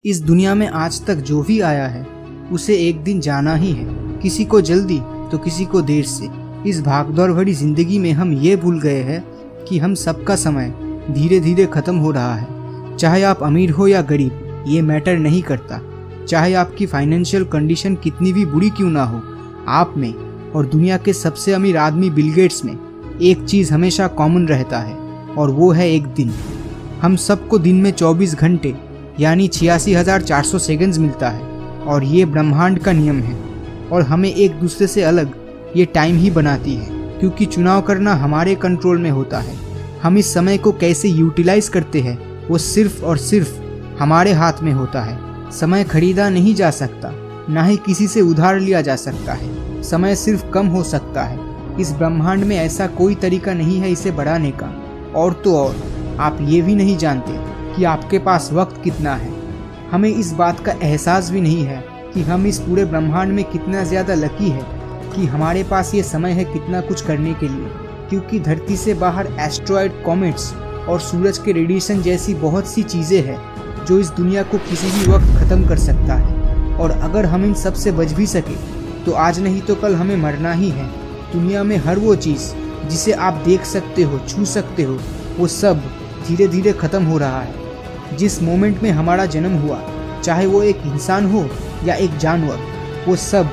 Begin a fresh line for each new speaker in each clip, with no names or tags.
इस दुनिया में आज तक जो भी आया है उसे एक दिन जाना ही है, किसी को जल्दी तो किसी को देर से। इस भागदौड़ भरी जिंदगी में हम ये भूल गए हैं कि हम सबका समय धीरे धीरे ख़त्म हो रहा है। चाहे आप अमीर हो या गरीब, ये मैटर नहीं करता। चाहे आपकी फाइनेंशियल कंडीशन कितनी भी बुरी क्यों ना हो, आप में और दुनिया के सबसे अमीर आदमी बिल गेट्स में एक चीज़ हमेशा कॉमन रहता है, और वो है एक दिन। हम सबको दिन में 24 घंटे यानी 86,400 सेकंड्स मिलता है, और ये ब्रह्मांड का नियम है और हमें एक दूसरे से अलग ये टाइम ही बनाती है, क्योंकि चुनाव करना हमारे कंट्रोल में होता है। हम इस समय को कैसे यूटिलाइज करते हैं वो सिर्फ और सिर्फ हमारे हाथ में होता है। समय खरीदा नहीं जा सकता, ना ही किसी से उधार लिया जा सकता है। समय सिर्फ कम हो सकता है। इस ब्रह्मांड में ऐसा कोई तरीका नहीं है इसे बढ़ाने का। और तो और आप ये भी नहीं जानते कि आपके पास वक्त कितना है। हमें इस बात का एहसास भी नहीं है कि हम इस पूरे ब्रह्मांड में कितना ज़्यादा लकी है कि हमारे पास ये समय है कितना कुछ करने के लिए, क्योंकि धरती से बाहर एस्ट्रॉयड, कॉमेट्स और सूरज के रेडिएशन जैसी बहुत सी चीज़ें हैं जो इस दुनिया को किसी भी वक्त ख़त्म कर सकता है। और अगर हम इन सब से बच भी सके तो आज नहीं तो कल हमें मरना ही है। दुनिया में हर वो चीज़ जिसे आप देख सकते हो, छू सकते हो, वो सब धीरे धीरे ख़त्म हो रहा है। जिस मोमेंट में हमारा जन्म हुआ, चाहे वो एक इंसान हो या एक जानवर, वो सब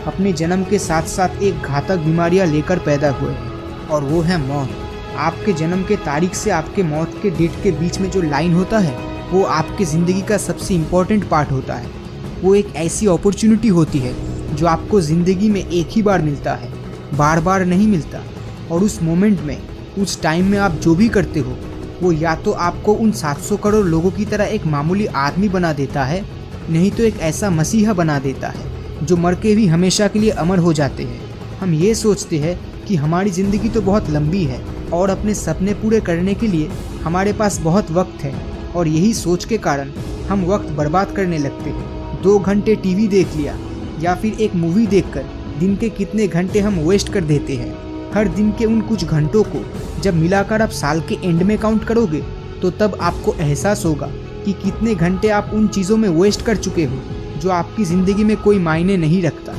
अपने जन्म के साथ साथ एक घातक बीमारियां लेकर पैदा हुए हैं, और वो है मौत। आपके जन्म के तारीख से आपके मौत के डेट के बीच में जो लाइन होता है वो आपके ज़िंदगी का सबसे इम्पॉर्टेंट पार्ट होता है। वो एक ऐसी अपॉर्चुनिटी होती है जो आपको ज़िंदगी में एक ही बार मिलता है, बार बार नहीं मिलता। और उस मोमेंट में, उस टाइम में आप जो भी करते हो वो या तो आपको उन 700 करोड़ लोगों की तरह एक मामूली आदमी बना देता है, नहीं तो एक ऐसा मसीहा बना देता है जो मर के भी हमेशा के लिए अमर हो जाते हैं। हम ये सोचते हैं कि हमारी ज़िंदगी तो बहुत लंबी है और अपने सपने पूरे करने के लिए हमारे पास बहुत वक्त है, और यही सोच के कारण हम वक्त बर्बाद करने लगते हैं। 2 घंटे टीवी देख लिया या फिर एक मूवी देखकर दिन के कितने घंटे हम वेस्ट कर देते हैं। हर दिन के उन कुछ घंटों को जब मिलाकर आप साल के एंड में काउंट करोगे तो तब आपको एहसास होगा कि कितने घंटे आप उन चीज़ों में वेस्ट कर चुके हो जो आपकी ज़िंदगी में कोई मायने नहीं रखता।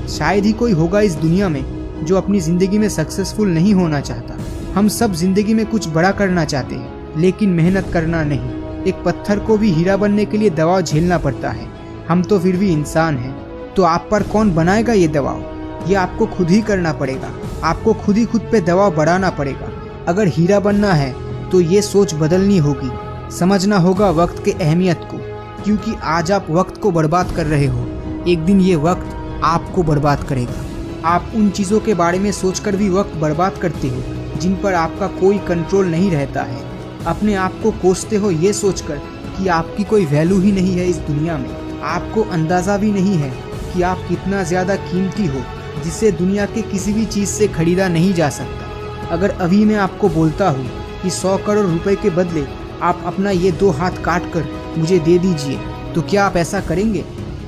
शायद ही कोई होगा इस दुनिया में जो अपनी ज़िंदगी में सक्सेसफुल नहीं होना चाहता। हम सब ज़िंदगी में कुछ बड़ा करना चाहते हैं, लेकिन मेहनत करना नहीं। एक पत्थर को भी हीरा बनने के लिए दबाव झेलना पड़ता है। हम तो फिर भी इंसान हैं। तो आप पर कौन बनाएगा ये दबाव? ये आपको खुद ही करना पड़ेगा। आपको खुद पे दबाव बढ़ाना पड़ेगा। अगर हीरा बनना है तो ये सोच बदलनी होगी। समझना होगा वक्त के अहमियत को, क्योंकि आज आप वक्त को बर्बाद कर रहे हो, एक दिन ये वक्त आपको बर्बाद करेगा। आप उन चीज़ों के बारे में सोचकर भी वक्त बर्बाद करते हो जिन पर आपका कोई कंट्रोल नहीं रहता है। अपने आप को कोसते हो ये सोचकर कि आपकी कोई वैल्यू ही नहीं है इस दुनिया में। आपको अंदाज़ा भी नहीं है कि आप कितना ज़्यादा कीमती हो, जिसे दुनिया के किसी भी चीज़ से खरीदा नहीं जा सकता। अगर अभी मैं आपको बोलता हूँ कि 100 करोड़ रुपए के बदले आप अपना ये 2 हाथ काट कर मुझे दे दीजिए, तो क्या आप ऐसा करेंगे?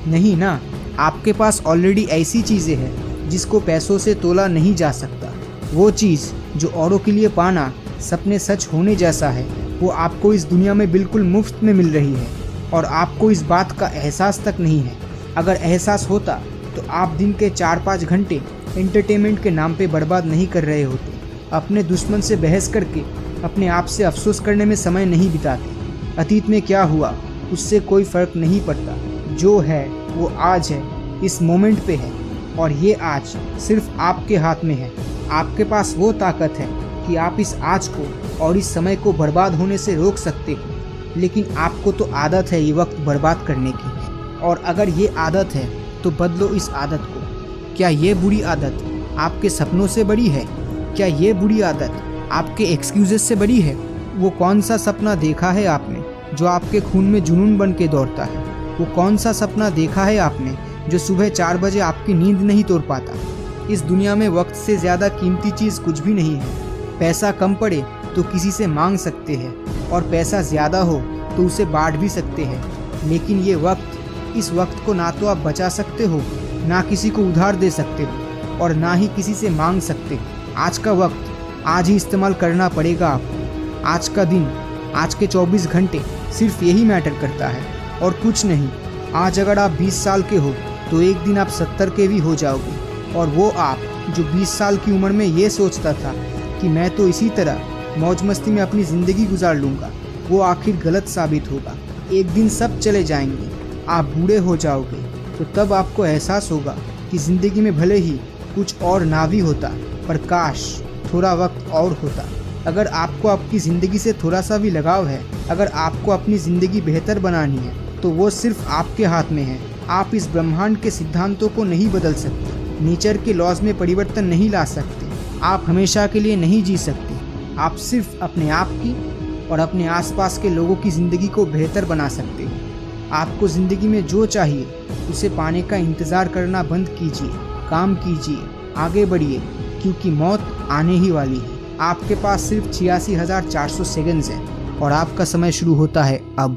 नहीं ना। आपके पास ऑलरेडी ऐसी चीज़ें हैं जिसको पैसों से तोला नहीं जा सकता। वो चीज़ जो औरों के लिए पाना सपने सच होने जैसा है, वो आपको इस दुनिया में बिल्कुल मुफ्त में मिल रही है, और आपको इस बात का एहसास तक नहीं है। अगर एहसास होता तो आप दिन के 4-5 घंटे एंटरटेनमेंट के नाम पे बर्बाद नहीं कर रहे होते। अपने दुश्मन से बहस करके अपने आप से अफसोस करने में समय नहीं बिताते। अतीत में क्या हुआ उससे कोई फ़र्क नहीं पड़ता। जो है वो आज है, इस मोमेंट पे है, और ये आज सिर्फ आपके हाथ में है। आपके पास वो ताकत है कि आप इस आज को और इस समय को बर्बाद होने से रोक सकते हो। लेकिन आपको तो आदत है ये वक्त बर्बाद करने की, और अगर ये आदत है तो बदलो इस आदत को। क्या ये बुरी आदत आपके सपनों से बड़ी है? क्या ये बुरी आदत आपके एक्सक्यूजेस से बड़ी है? वो कौन सा सपना देखा है आपने जो आपके खून में जुनून बन के दौड़ता है? वो कौन सा सपना देखा है आपने जो सुबह 4 बजे आपकी नींद नहीं तोड़ पाता? इस दुनिया में वक्त से ज़्यादा कीमती चीज़ कुछ भी नहीं है। पैसा कम पड़े तो किसी से मांग सकते हैं, और पैसा ज़्यादा हो तो उसे बांट भी सकते हैं। लेकिन ये वक्त, इस वक्त को ना तो आप बचा सकते हो, ना किसी को उधार दे सकते हो, और ना ही किसी से मांग सकते हो। आज का वक्त आज ही इस्तेमाल करना पड़ेगा आपको। आज का दिन, आज के 24 घंटे सिर्फ यही मैटर करता है, और कुछ नहीं। आज अगर आप 20 साल के हो तो एक दिन आप 70 के भी हो जाओगे, और वो आप जो 20 साल की उम्र में ये सोचता था कि मैं तो इसी तरह मौज मस्ती में अपनी ज़िंदगी गुजार लूँगा, वो आखिर गलत साबित होगा। एक दिन सब चले जाएंगे, आप बूढ़े हो जाओगे, तो तब आपको एहसास होगा कि ज़िंदगी में भले ही कुछ और ना भी होता, पर काश थोड़ा वक्त और होता। अगर आपको आपकी ज़िंदगी से थोड़ा सा भी लगाव है, अगर आपको अपनी ज़िंदगी बेहतर बनानी है, तो वो सिर्फ आपके हाथ में है। आप इस ब्रह्मांड के सिद्धांतों को नहीं बदल सकते, नेचर के लॉज में परिवर्तन नहीं ला सकते, आप हमेशा के लिए नहीं जी सकते। आप सिर्फ अपने आप की और अपने आसपास के लोगों की ज़िंदगी को बेहतर बना सकते हो। आपको ज़िंदगी में जो चाहिए उसे पाने का इंतज़ार करना बंद कीजिए, काम कीजिए, आगे बढ़िए, क्योंकि मौत आने ही वाली है। आपके पास सिर्फ 86,400 सेकंड्स हैं और आपका समय शुरू होता है अब।